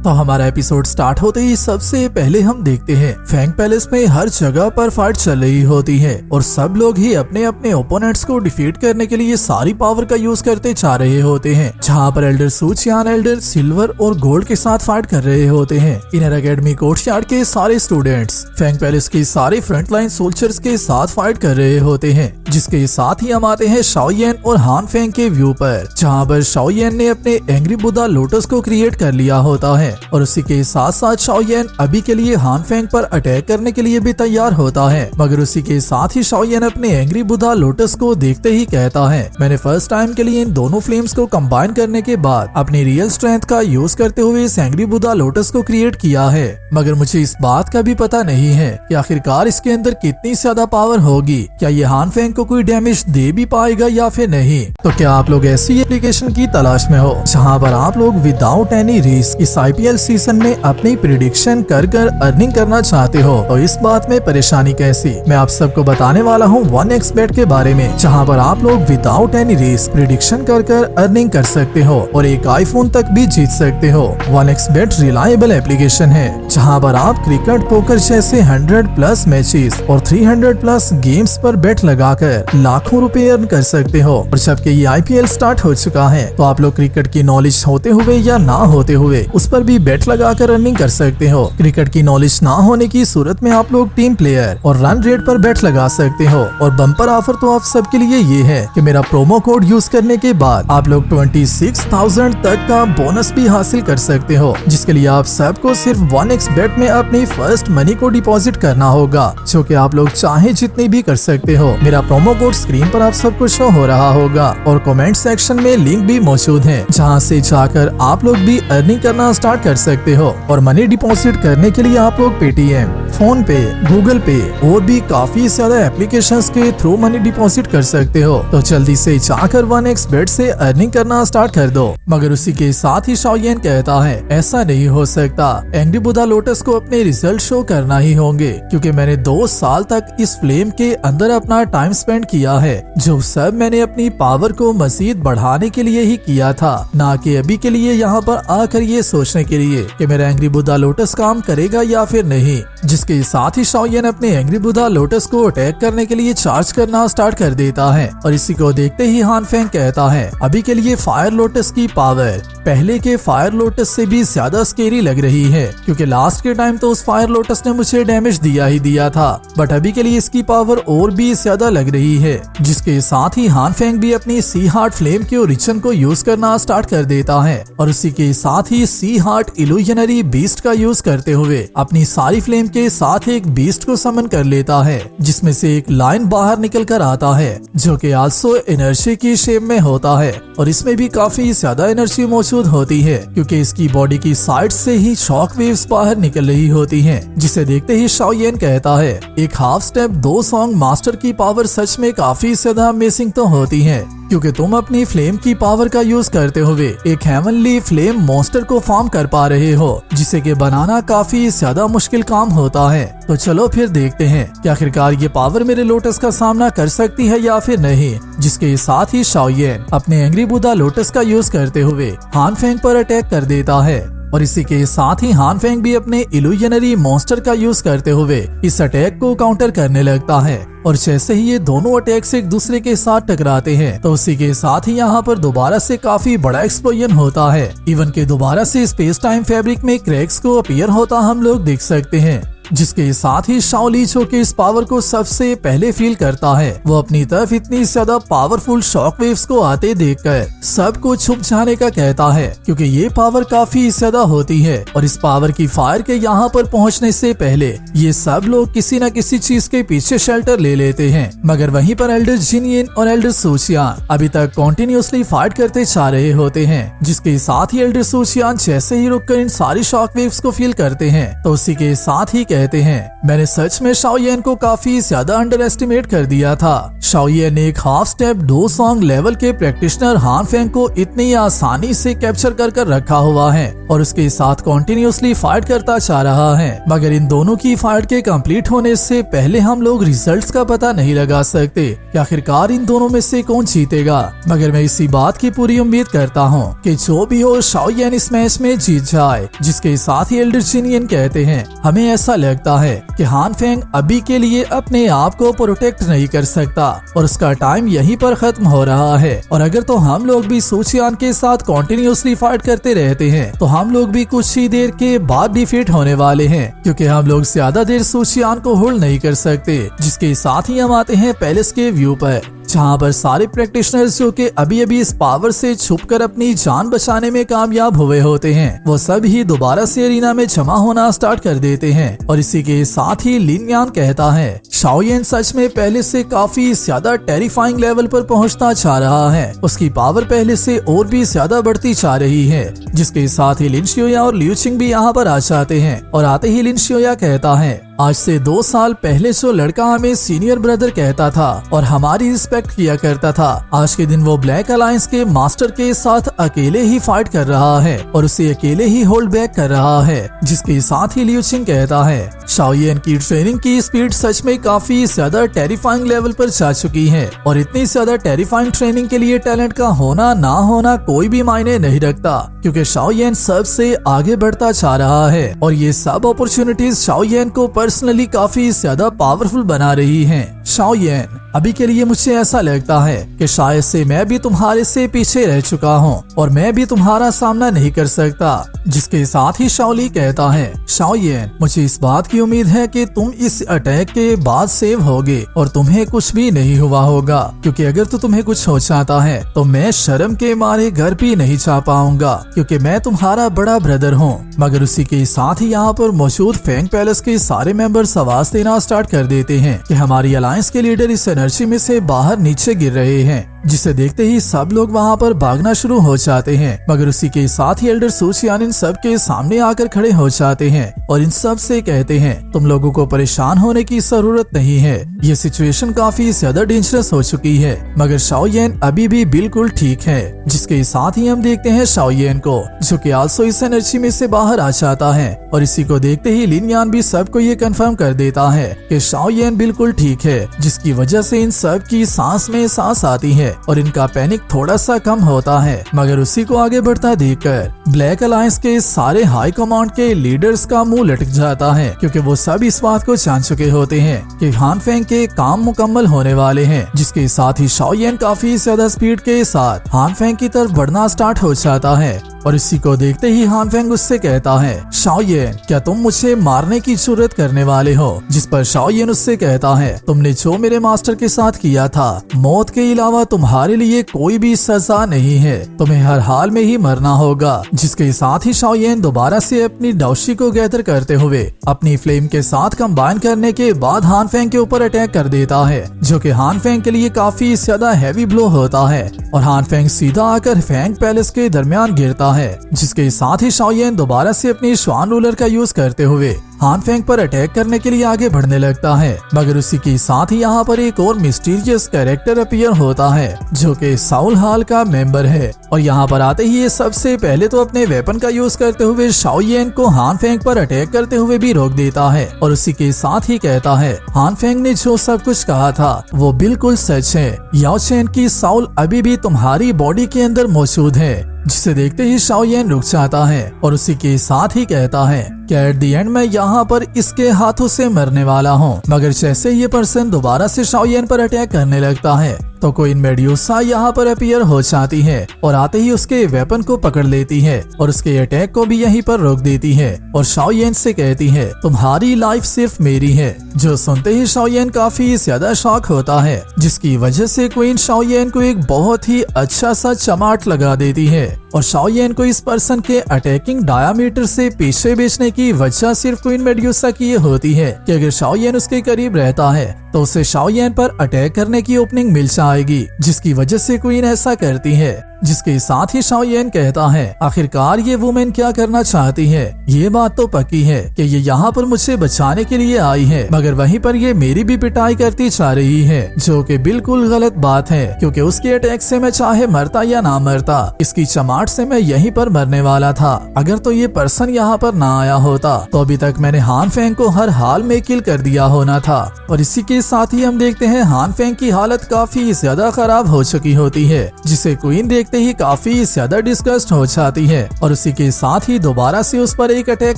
तो हमारा episode start होते ही सबसे पहले हम देखते हैं फैंग पैलेस में हर जगह पर फाइट चल रही होती है और सब लोग ही अपने अपने ओपोनेंट्स को डिफीट करने के लिए सारी पावर का यूज करते जा रहे होते हैं। जहां पर एल्डर सू चियान एल्डर सिल्वर और गोल्ड के साथ फाइट कर रहे होते हैं। इनर एकेडमी कोर्टयार्ड के सारे स्टूडेंट्स फैंग पैलेस के सारे फ्रंटलाइन सोल्जर्स के साथ फाइट कर रहे होते हैं। जिसके साथ ही हम आते हैं शाओ येन और हान फेंग के व्यू पर, जहाँ पर शाओ येन ने अपने एंग्री बुद्धा लोटस को क्रिएट कर लिया होता है और उसी के साथ साथ शाओ येन अभी के लिए हान फेंग पर अटैक करने के लिए भी तैयार होता है। मगर उसी के साथ ही शाओ येन अपने एंग्री बुद्धा लोटस को देखते ही कहता है, मैंने फर्स्ट टाइम के लिए इन दोनों फ्लेम्स को कंबाइन करने के बाद अपनी रियल स्ट्रेंथ का यूज करते हुए इस एंग्री बुद्धा लोटस को क्रिएट किया है। मगर मुझे इस बात का भी पता नहीं है कि आखिरकार इसके अंदर कितनी ज्यादा पावर होगी, क्या ये हान फेंग को कोई डैमेज दे भी पाएगा या फिर नहीं। तो क्या आप लोग ऐसी एप्लीकेशन की तलाश में हो जहां पर आप लोग विदाउट एनी रिस्क इस IPL सीजन में अपनी प्रिडिक्शन कर अर्निंग करना चाहते हो, तो इस बात में परेशानी कैसी, मैं आप सबको बताने वाला हूं 1xBet के बारे में, जहां पर आप लोग विदाउट एनी रिस्क प्रिडिक्शन कर अर्निंग कर सकते हो और एक आईफोन तक भी जीत सकते हो। 1xBet रिलायबल एप्लीकेशन है जहां पर आप क्रिकेट, पोकर जैसे 100+ मैचेस और 300+ गेम्स पर बेट लगाकर लाखों रुपए अर्न कर सकते हो। और जबकि ये IPL स्टार्ट हो चुका है तो आप लोग क्रिकेट की नॉलेज होते हुए या ना होते हुए उस पर भी बेट लगाकर अर्निंग कर सकते हो। क्रिकेट की नॉलेज ना होने की सूरत में आप लोग टीम प्लेयर और रन रेट पर बेट लगा सकते हो। और बम्पर ऑफर तो आप सबके लिए ये है कि मेरा प्रोमो कोड यूज करने के बाद आप लोग 26,000 तक का बोनस भी हासिल कर सकते हो, जिसके लिए आप सबको सिर्फ 1xBet में अपनी फर्स्ट मनी को डिपॉजिट करना होगा, जो कि आप लोग चाहे जितनी भी कर सकते हो। मेरा प्रोमो कोड स्क्रीन पर आप सबको शो हो रहा होगा और कमेंट सेक्शन में लिंक भी मौजूद है, जहां से जाकर आप लोग भी अर्निंग करना स्टार्ट कर सकते हो। और मनी डिपॉजिट करने के लिए आप लोग पेटीएम, फोन पे, गूगल पे और भी काफी ज्यादा एप्लीकेशंस के थ्रू मनी डिपॉजिट कर सकते हो। तो जल्दी से जाकर 1xBet से अर्निंग करना स्टार्ट कर दो। मगर उसी के साथ ही शाओ येन कहता है, ऐसा नहीं हो सकता, एंग्री बुद्धा लोटस को अपने रिजल्ट शो करना ही होंगे, क्योंकि मैंने 2 साल तक इस फ्लेम के अंदर अपना टाइम स्पेंड किया है, जो सब मैंने अपनी पावर को मजीद बढ़ाने के लिए ही किया था, ना कि अभी के लिए यहाँ पर आकर ये सोचने के लिए कि मेरा एंग्री बुद्धा लोटस काम करेगा या फिर नहीं। जिसके साथ ही शाओ येन अपने एंग्री बुद्धा लोटस को अटैक करने के लिए चार्ज करना स्टार्ट कर देता है और इसी को देखते ही हान फेंग कहता है, अभी के लिए फायर लोटस की पावर पहले के फायर लोटस से भी ज्यादा स्केरी लग रही है, क्योंकि लास्ट के टाइम तो उस फायर लोटस ने मुझे डैमेज दिया ही दिया था, बट अभी के लिए इसकी पावर और भी ज्यादा लग रही है। जिसके साथ ही हान फेंग भी अपनी सी हार्ट फ्लेम के ओरिजिन को यूज करना स्टार्ट कर देता है और उसी के साथ ही सी हार्ट इल्यूजनरी बीस्ट का यूज करते हुए अपनी सारी फ्लेम के साथ एक बीस्ट को समन कर लेता है, जिसमें से एक लाइन बाहर निकल कर आता है, जो कि आल्सो एनर्जी की शेप में होता है और इसमें भी काफी ज्यादा एनर्जी मौजूद होती है, क्योंकि इसकी बॉडी की साइड से ही शॉक वेव्स बाहर निकल रही होती हैं। जिसे देखते ही शाओ येन कहता है, एक हाफ स्टेप 2 सॉन्ग मास्टर की पावर सच में काफी ज्यादा अमेजिंग तो होती है, क्योंकि तुम अपनी फ्लेम की पावर का यूज करते हुए एक हेवनली फ्लेम मॉन्स्टर को फॉर्म कर पा रहे हो, जिसे के बनाना काफी ज्यादा मुश्किल काम होता है। तो चलो फिर देखते हैं कि आखिरकार ये पावर मेरे लोटस का सामना कर सकती है या फिर नहीं। जिसके साथ ही शाओ येन अपने एंग्री बुद्धा लोटस का यूज करते हुए हान फेंग पर अटैक कर देता है और इसी के साथ ही हान फेंग भी अपने इल्यूजनरी मॉन्स्टर का यूज करते हुए इस अटैक को काउंटर करने लगता है। और जैसे ही ये दोनों अटैक्स एक दूसरे के साथ टकराते हैं तो उसी के साथ ही यहाँ पर दोबारा से काफी बड़ा एक्सप्लोजन होता है। इवन के दोबारा से स्पेस टाइम फैब्रिक में क्रैक्स को अपीयर होता हम लोग देख सकते हैं। जिसके साथ ही शाओ ली जो के इस पावर को सबसे पहले फील करता है, वो अपनी तरफ इतनी ज्यादा पावरफुल शॉक वेव्स को आते देखकर सबको छुप जाने का कहता है, क्योंकि ये पावर काफी ज्यादा होती है और इस पावर की फायर के यहाँ पर पहुँचने से पहले ये सब लोग किसी न किसी चीज के पीछे शेल्टर ले लेते हैं। मगर वहीं पर एल्डर जिन येन और एल्डर सू चियान अभी तक कॉन्टिन्यूसली फाइट करते जा रहे होते हैं। जिसके साथ ही एल्डर सू चियान जैसे ही रुककर इन सारी शॉक वेव्स को फील करते हैं तो उसी के साथ ही कहते हैं, मैंने सच में शाओयेन को काफी ज्यादा अंडर एस्टिमेट कर दिया था। शाओयेन एक हाफ स्टेप 2 सॉन्ग लेवल के प्रैक्टिशनर हान फेंग को इतनी आसानी से कैप्चर कर रखा हुआ है और उसके साथ कॉन्टिन्यूसली फाइट करता जा रहा है। मगर इन दोनों की फाइट के कंप्लीट होने से पहले हम लोग रिजल्ट्स का पता नहीं लगा सकते कि आखिरकार इन दोनों में से कौन जीतेगा। मगर मैं इसी बात की पूरी उम्मीद करता हूँ कि जो भी हो शाओयेन इस मैच में जीत जाए। जिसके साथ ही एल्डर जिनियन कहते हैं, हमें ऐसा लगता है कि हान फेंग अभी के लिए अपने आप को प्रोटेक्ट नहीं कर सकता और उसका टाइम यहीं पर खत्म हो रहा है। और अगर तो हम लोग भी सूचियान के साथ कॉन्टिन्यूसली फाइट करते रहते हैं तो हम लोग भी कुछ ही देर के बाद डिफीट होने वाले हैं, क्योंकि हम लोग ज्यादा देर सूचियान को होल्ड नहीं कर सकते। जिसके साथ ही हम आते हैं पैलेस के व्यू पर, जहाँ पर सारे प्रैक्टिशनर्स जो कि अभी इस पावर से छुपकर अपनी जान बचाने में कामयाब हुए होते हैं, वो सब ही दोबारा से एरिना में जमा होना स्टार्ट कर देते हैं। और इसी के साथ ही लिन यान कहता है, शाओयेन सच में पहले से काफी ज्यादा टेरिफाइंग लेवल पर पहुंचता जा रहा है। उसकी पावर पहले से और भी ज्यादा बढ़ती जा रही है। जिसके साथ ही लिन शियोया और लिu चिंग भी यहाँ पर आ जाते हैं और आते ही लिन शियोया कहता है, आज से 2 साल पहले जो लड़का हमें सीनियर ब्रदर कहता था और हमारी रिस्पेक्ट किया करता था, आज के दिन वो ब्लैक अलायंस के मास्टर के साथ अकेले ही फाइट कर रहा है और उसे अकेले ही होल्ड बैक कर रहा है। जिसके साथ ही लिu चिंग कहता है, शाओयेन की ट्रेनिंग की स्पीड सच में काफी ज्यादा टेरिफाइंग लेवल पर जा चुकी है और इतनी ज्यादा टेरिफाइंग ट्रेनिंग के लिए टैलेंट का होना ना होना कोई भी मायने नहीं रखता, क्योंकि शाओयेन सबसे आगे बढ़ता जा रहा है और ये सब अपॉर्चुनिटीज शाओयेन को पर्सनली काफी ज्यादा पावरफुल बना रही हैं। शाओयेन, अभी के लिए मुझे ऐसा लगता है कि शायद से मैं भी तुम्हारे से पीछे रह चुका हूँ और मैं भी तुम्हारा सामना नहीं कर सकता। जिसके साथ ही शाओली कहता है, शाओयेन, मुझे इस बात की उम्मीद है कि तुम इस अटैक के बाद सेव होगे और तुम्हें कुछ भी नहीं हुआ होगा, क्योंकि अगर तो तुम्हें कुछ हो जाता है तो मैं शर्म के मारे घर भी नहीं जा पाऊंगा, क्योंकि मैं तुम्हारा बड़ा ब्रदर हूँ। मगर उसी के साथ ही यहाँ पर मौजूद फेंग पैलेस के सारे मेंबर्स आवाज देना स्टार्ट कर देते हैं कि हमारी अलायंस के लीडर इस एनर्जी में से बाहर नीचे गिर रहे हैं। जिसे देखते ही सब लोग वहाँ पर भागना शुरू हो जाते हैं। मगर उसी के साथ ही एल्डर सूचियान इन सब के सामने आकर खड़े हो जाते हैं और इन सब से कहते हैं, तुम लोगों को परेशान होने की जरूरत नहीं है, ये सिचुएशन काफी ज्यादा डेंजरस हो चुकी है। मगर शाओयेन अभी भी बिल्कुल ठीक है। जिसके साथ ही हम देखते हैं शाओयेन को, जो कि आल्सो इस एनर्जी में से बाहर आ जाता है और इसी को देखते ही लिन यान भी सबको ये कंफर्म कर देता है कि शाओयेन बिल्कुल ठीक है, जिसकी वजह से इन सब की सांस में सांस आती है और इनका पैनिक थोड़ा सा कम होता है। मगर उसी को आगे बढ़ता देखकर ब्लैक अलायंस के सारे हाई कमांड के लीडर्स का मुंह लटक जाता है, क्योंकि वो सब इस बात को जान चुके होते हैं कि हान फेंग के काम मुकम्मल होने वाले हैं। जिसके साथ ही शाओयेन काफी ज्यादा स्पीड के साथ हान फेंग की तरफ बढ़ना स्टार्ट हो जाता है और इसी को देखते ही हान फेंग उससे कहता है, शाओयेन, क्या तुम मुझे मारने की जरूरत करने वाले हो? जिस पर शाओयेन उससे कहता है, तुमने जो मेरे मास्टर के साथ किया था, मौत के अलावा तुम्हारे लिए कोई भी सजा नहीं है, तुम्हें हर हाल में ही मरना होगा। जिसके साथ ही शाओयेन दोबारा से अपनी डाउशी को गैदर करते हुए अपनी फ्लेम के साथ कंबाइन करने के बाद हान फेंग के ऊपर अटैक कर देता है, जो कि हान फेंग के लिए काफी ज्यादा हैवी ब्लो होता है और हान फेंग सीधा आकर फेंग पैलेस के दरमियान गिरता है। जिसके साथ ही शाओयेन दोबारा से अपनी श्वान रूलर का यूज करते हुए हान फेंग पर अटैक करने के लिए आगे बढ़ने लगता है। मगर उसी के साथ ही यहाँ पर एक और मिस्टीरियस कैरेक्टर अपीयर होता है, जो कि साउल हाल का मेंबर है और यहाँ पर आते ही ये सबसे पहले तो अपने वेपन का यूज करते हुए शाओयेन को हान फेंग पर अटैक करते हुए भी रोक देता है और उसी के साथ ही कहता है, हान फेंग ने जो सब कुछ कहा था वो बिल्कुल सच है, याओ चेन की साउल अभी भी तुम्हारी बॉडी के अंदर मौजूद है। जिसे देखते ही शाओयेन रुक जाता है और उसी के साथ ही कहता है कि एट द एंड मैं यहाँ पर इसके हाथों से मरने वाला हूँ। मगर जैसे ये पर्सन दोबारा से शाओयेन पर अटैक करने लगता है तो क्वीन मेड्यूसा यहाँ पर अपीयर हो जाती है और आते ही उसके वेपन को पकड़ लेती है और उसके अटैक को भी यहीं पर रोक देती है और शाओयेन से कहती है, तुम्हारी लाइफ सिर्फ मेरी है। जो सुनते ही शाओयेन काफी ज्यादा शॉक होता है, जिसकी वजह से क्वीन शाओयेन को एक बहुत ही अच्छा सा चमाट लगा देती है और शाओयेन को इस पर्सन के अटैकिंग डायामीटर से पीछे बेचने की वजह सिर्फ क्वीन मेड्यूसा की ये होती है कि अगर शाओयेन उसके करीब रहता है तो उसे शाओयेन पर अटैक करने की ओपनिंग मिल जाएगी, जिसकी वजह से क्वीन ऐसा करती है। जिसके साथ ही शाओयेन कहता है आखिरकार ये वुमेन क्या करना चाहती है। ये बात तो पक्की है कि ये यहाँ पर मुझे बचाने के लिए आई है, मगर वहीं पर ये मेरी भी पिटाई करती जा रही है, जो कि बिल्कुल गलत बात है, क्योंकि उसके अटैक से मैं चाहे मरता या ना मरता, इसकी चमाट से मैं यहीं पर मरने वाला था। अगर तो ये पर्सन यहाँ पर ना आया होता तो अभी तक मैंने हान फेंग को हर हाल में किल कर दिया होना था। और इसी के साथ ही हम देखते हैं हान फेंग की हालत काफी ज्यादा खराब हो चुकी होती है, जिसे क्वीन देखते ही काफी ज्यादा डिस्गस्ट हो जाती है और उसी के साथ ही दोबारा से उस पर एक अटैक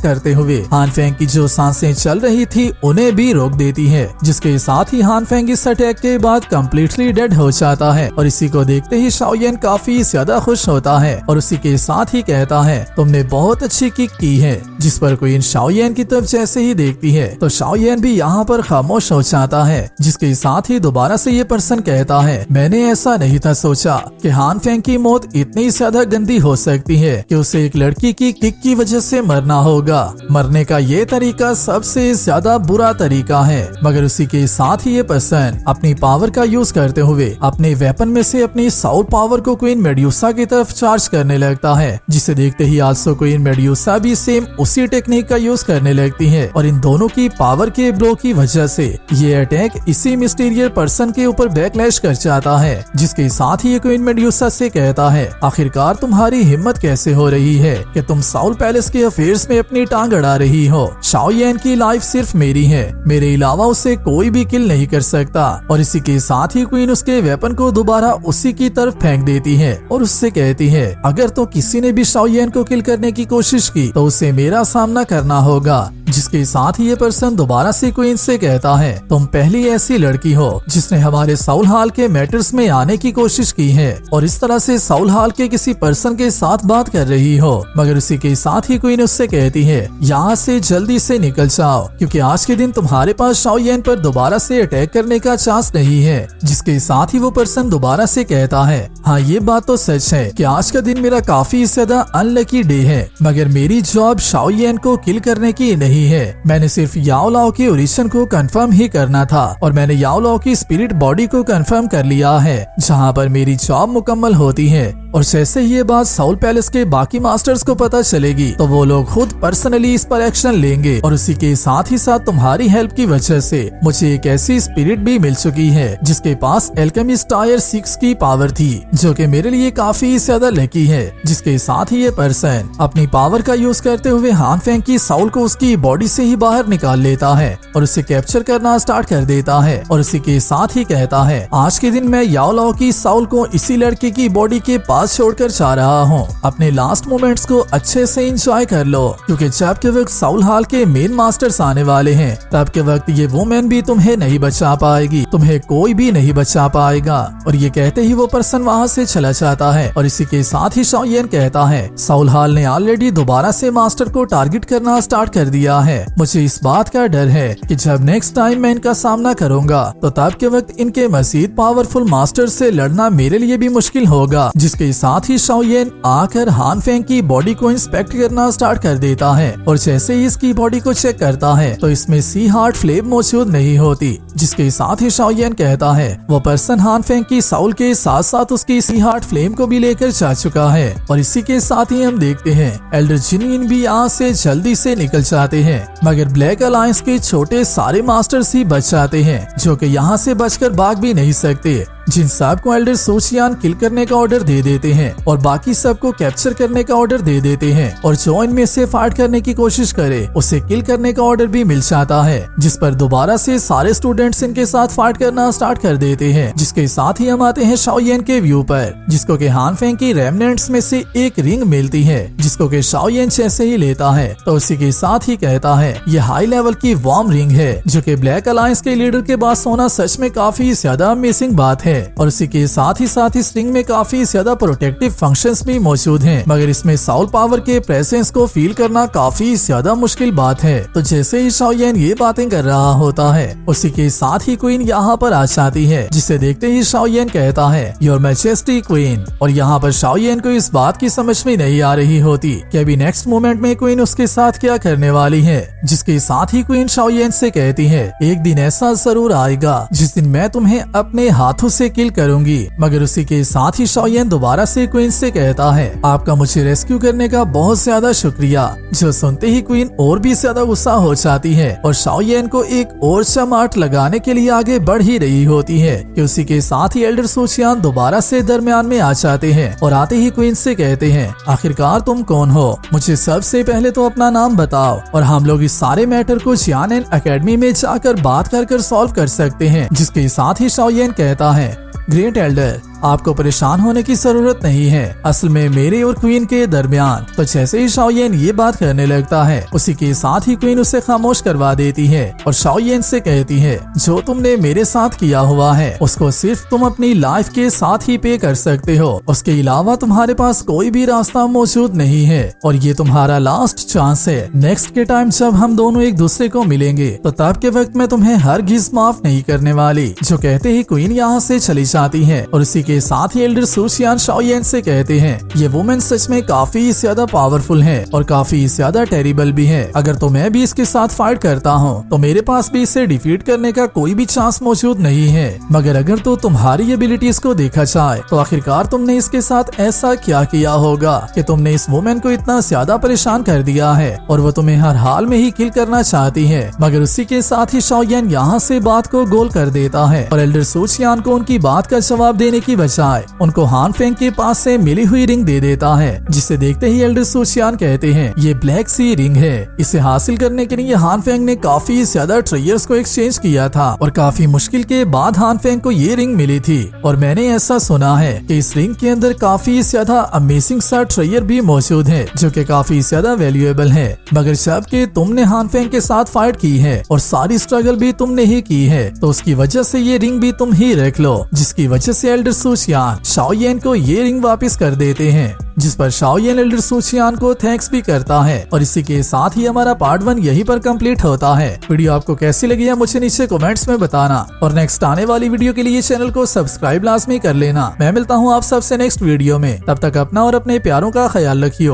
करते हुए हान फेंग की जो सांसें चल रही थी उन्हें भी रोक देती है, जिसके साथ ही हान फेंग इस अटैक के बाद कम्प्लीटली डेड हो जाता है। और इसी को देखते ही शाओयेन काफी ज्यादा खुश होता है और उसी के साथ ही कहता है तुमने बहुत अच्छी किक की है, जिस पर क्वीन शाओयेन की तरफ जैसे ही देखती है तो शाओयेन भी यहाँ पर खामोश हो जाता है, जिसके साथ ही दोबारा से ये पर्सन कहता है मैंने ऐसा नहीं था सोचा कि हान फेंग की मौत इतनी ज्यादा गंदी हो सकती है कि उसे एक लड़की की किक की वजह से मरना होगा। मरने का ये तरीका सबसे ज्यादा बुरा तरीका है। मगर उसी के साथ ही ये पर्सन अपनी पावर का यूज करते हुए अपने वेपन में से अपनी साउल पावर को क्वीन मेड्यूसा की तरफ चार्ज करने लगता है, जिसे देखते ही आल्सो क्वीन मेड्यूसा भी सेम उसी टेक्निक का यूज करने लगती है और इन दोनों की पावर के ब्लो की वजह से ये अटैक इसी मिस्टीरियस पर्सन के ऊपर बैकलैश कर जाता है, जिसके साथ ही ये क्वीन मेड्यूसा से कहता है आखिरकार तुम्हारी हिम्मत कैसे हो रही है कि तुम साउल पैलेस के अफेयर्स में अपनी टांग अड़ा रही हो। शाओयेन की लाइफ सिर्फ मेरी है, मेरे अलावा उसे कोई भी किल नहीं कर सकता। और इसी के साथ ही क्वीन उसके वेपन को दोबारा उसी की तरफ फेंक देती है और उससे कहती है अगर तो किसी ने भी शाओयेन को किल करने की कोशिश की तो उसे मेरा सामना करना होगा। जिसके साथ ही ये पर्सन दोबारा से क्वीन से कहता है तुम पहली ऐसी लड़की हो जिसने हमारे साउल हॉल के मैटर्स में आने की कोशिश की है और इस तरह से साउल हॉल के किसी पर्सन के साथ बात कर रही हो। मगर उसी के साथ ही क्वीन उससे कहती है यहाँ से जल्दी से निकल जाओ, क्योंकि आज के दिन तुम्हारे पास शाओयेन पर दोबारा से अटैक करने का चांस नहीं है। जिसके साथ ही वो पर्सन दोबारा से कहता है हाँ ये बात तो सच है कि आज का दिन मेरा काफी ज्यादा अनलकी डे है, मगर मेरी जॉब शाओयेन को किल करने की नहीं है। मैंने सिर्फ याओ लाओ के ओरिजिन को कंफर्म ही करना था और मैंने याओ लाओ की स्पिरिट बॉडी को कंफर्म कर लिया है, जहां पर मेरी जॉब मुकम्मल होती है। और जैसे ही ये बात साउल पैलेस के बाकी मास्टर्स को पता चलेगी तो वो लोग खुद पर्सनली इस पर एक्शन लेंगे। और उसी के साथ ही साथ तुम्हारी हेल्प की वजह से मुझे एक ऐसी स्पिरिट भी मिल चुकी है जिसके पास एल्केमिस्ट टायर 6 की पावर थी, जो कि मेरे लिए काफी ज्यादा लकी है। जिसके साथ ही ये पर्सन अपनी पावर का यूज करते हुए हान फेंग की साउल को उसकी बॉडी से ही बाहर निकाल लेता है और उसे कैप्चर करना स्टार्ट कर देता है। और इसी के साथ ही कहता है आज के दिन मैं याओ लाओ की साउल को इसी लड़के की बॉडी के पास छोड़कर जा रहा हूँ। अपने लास्ट मोमेंट्स को अच्छे से एंजॉय कर लो, क्योंकि जब के वक्त साउल हॉल के मेन मास्टर्स आने वाले हैं तब के वक्त ये वुमेन भी तुम्हें नहीं बचा पाएगी, तुम्हें कोई भी नहीं बचा पाएगा। और ये कहते ही वो पर्सन वहाँ से चला जाता है। और इसी के साथ ही शाओयेन कहता है साउल हॉल ने ऑलरेडी दोबारा से मास्टर को टारगेट करना स्टार्ट कर दिया है। मुझे इस बात का डर है कि जब नेक्स्ट टाइम मैं इनका सामना करूंगा तो तब के वक्त इनके मजीद पावरफुल मास्टर से लड़ना मेरे लिए भी मुश्किल होगा। जिसके साथ ही शाओयेन आकर हान फेंग की बॉडी को इंस्पेक्ट करना स्टार्ट कर देता है और जैसे ही इसकी बॉडी को चेक करता है तो इसमें सी हार्ट फ्लेम मौजूद नहीं होती। जिसके साथ ही शाओयेन कहता है वो पर्सन हान फेंग की साउल के साथ साथ उसकी सी हार्ट फ्लेम को भी लेकर जा चुका है। और इसी के साथ ही हम देखते हैं एल्डर जिनियन भी यहाँ से जल्दी से निकल जाते हैं, मगर ब्लैक अलायंस के छोटे सारे मास्टर्स ही बच जाते हैं, जो कि यहाँ से बचकर भाग भी नहीं सकते। जिन सब को एल्डर सोचियान किल करने का ऑर्डर दे देते हैं और बाकी सबको कैप्चर करने का ऑर्डर दे देते हैं और जो इनमें से फाइट करने की कोशिश करे उसे किल करने का ऑर्डर भी मिल जाता है। जिस पर दोबारा से सारे स्टूडेंट्स इनके साथ फाइट करना स्टार्ट कर देते हैं। जिसके साथ ही हम आते हैं शाओयेन के व्यू पर, जिसको के हान फेंग की रेमनेंट्स में से एक रिंग मिलती है, जिसको के शाओयेन जैसे ही लेता है तो उसी के साथ ही कहता है ये हाई लेवल की वार्म रिंग है, जो कि ब्लैक अलायंस के लीडर के पास होना सच में काफी ज्यादा अमेजिंग बात है। और इसी के साथ इस रिंग में काफी ज्यादा प्रोटेक्टिव फंक्शंस भी मौजूद हैं, मगर इसमें साउल पावर के प्रेजेंस को फील करना काफी ज्यादा मुश्किल बात है। तो जैसे ही शाओयेन ये बातें कर रहा होता है उसी के साथ ही क्वीन यहाँ पर आ जाती है, जिसे देखते ही शाओयेन कहता है योर मैजेस्टी क्वीन। और यहाँ पर शाओयेन को इस बात की समझ में नहीं आ रही होती कि अभी नेक्स्ट मोमेंट में क्वीन उसके साथ क्या करने वाली है। जिसके साथ ही क्वीन शाओयेन से कहती है एक दिन ऐसा जरूर आएगा जिस दिन मैं तुम्हें अपने हाथों से उसे किल करूंगी। मगर उसी के साथ ही शाओयेन दोबारा से क्वीन से कहता है, आपका मुझे रेस्क्यू करने का बहुत ज्यादा शुक्रिया। जो सुनते ही क्वीन और भी ज्यादा गुस्सा हो जाती है और शाओयेन को एक और चमाट लगाने के लिए आगे बढ़ ही रही होती है कि उसी के साथ ही एल्डर सूचियान दोबारा से दरमियान में आ जाते हैं और आते ही क्वीन से कहते हैं, आखिरकार तुम कौन हो? मुझे सबसे पहले तो अपना नाम बताओ और हम लोग इस सारे मैटर को जियानेन एकेडमी में जाकर बात कर सॉल्व कर सकते हैं। जिसके साथ ही शाओयेन कहता है, ग्रेट एल्डर, आपको परेशान होने की जरूरत नहीं है। असल में मेरे और क्वीन के दरमियान। तो जैसे ही शाओयेन ये बात करने लगता है, उसी के साथ ही क्वीन उसे खामोश करवा देती है और शाओयेन से कहती है, जो तुमने मेरे साथ किया हुआ है उसको सिर्फ तुम अपनी लाइफ के साथ ही पे कर सकते हो। उसके अलावा तुम्हारे पास कोई भी रास्ता मौजूद नहीं है और ये तुम्हारा लास्ट चांस है। नेक्स्ट के टाइम जब हम दोनों एक दूसरे को मिलेंगे तो तब के वक्त में तुम्हें हरगिज़ माफ नहीं करने वाली। जो कहते ही क्वीन यहाँ से चली जाती है और उसी के साथ ही एल्डर सूचियान शाओयेन से कहते हैं, ये वुमेन सच में काफी ज्यादा पावरफुल है और काफी ज्यादा टेरिबल भी है। अगर तो मैं भी इसके साथ फाइट करता हूँ तो मेरे पास भी इसे डिफीट करने का कोई भी चांस मौजूद नहीं है। मगर अगर तो तुम्हारी एबिलिटीज को देखा जाए तो आखिरकार तुमने इसके साथ ऐसा क्या किया होगा कि तुमने इस वुमेन को इतना ज्यादा परेशान कर दिया है और वो तुम्हें हर हाल में ही किल करना चाहती है। मगर उसी के साथ ही शाओयेन यहाँ से बात को गोल कर देता है और एल्डर सूचियान को उनकी बात का जवाब देने की बजाय उनको हान फेंग के पास से मिली हुई रिंग दे देता है। जिसे देखते ही एल्डर सूचियान कहते हैं, ये ब्लैक सी रिंग है। इसे हासिल करने के लिए हान फेंग ने काफी ज्यादा ट्रेयर्स को एक्सचेंज किया था और काफी मुश्किल के बाद हान फेंग को ये रिंग मिली थी। और मैंने ऐसा सुना है कि इस रिंग के अंदर काफी ज्यादा अमेजिंग सा ट्रेयर भी मौजूद है जो कि काफी ज्यादा वैल्यूएबल है। मगर जबकि तुमने हान फेंग के साथ फाइट की है और सारी स्ट्रगल भी तुमने ही की है तो उसकी वजह से ये रिंग भी तुम ही रख लो। जिसकी वजह से एल्डर सूचियान शाओयेन को ये रिंग वापस कर देते हैं। जिस पर शाओयेन एल्डर सूचियान को थैंक्स भी करता है। और इसी के साथ ही हमारा पार्ट 1 यहीं पर कंप्लीट होता है। वीडियो आपको कैसी लगी है मुझे नीचे कमेंट्स में बताना और नेक्स्ट आने वाली वीडियो के लिए चैनल को सब्सक्राइब लाजमी कर लेना। मैं मिलता हूँ आप सबसे नेक्स्ट वीडियो में। तब तक अपना और अपने प्यारों का ख्याल रखियो।